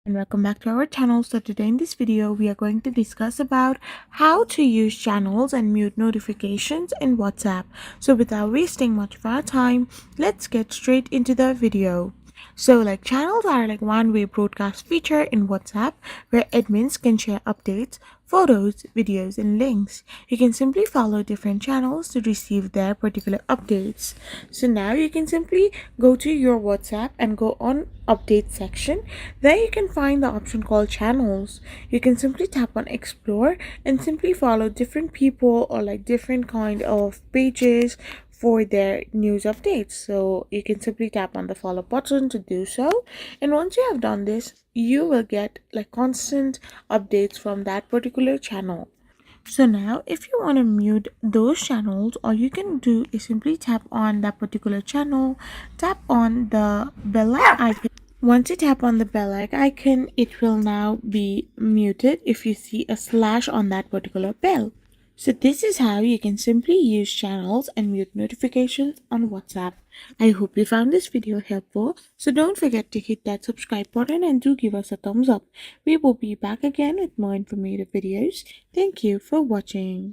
And welcome back to our channel. So today in this video we are going to discuss about how to use channels and mute notifications in WhatsApp. So without wasting much of our time, let's get straight into the video. So channels are like one-way broadcast feature in WhatsApp where admins can share updates, photos, videos, and links. You can simply follow different channels to receive their particular updates. So now you can simply go to your WhatsApp and go on update section. There you can find the option called channels. You can simply tap on explore and simply follow different people or different kind of pages for their news updates. So you can simply tap on the follow button to do so, and once you have done this you will get constant updates from that particular channel. So now if you want to mute those channels, all you can do is simply tap on that particular channel, tap on the bell icon. Once you tap on the bell icon, it will now be muted if you see a slash on that particular bell. So this is how you can simply use channels and mute notifications on WhatsApp. I hope you found this video helpful. So don't forget to hit that subscribe button and do give us a thumbs up. We will be back again with more informative videos. Thank you for watching.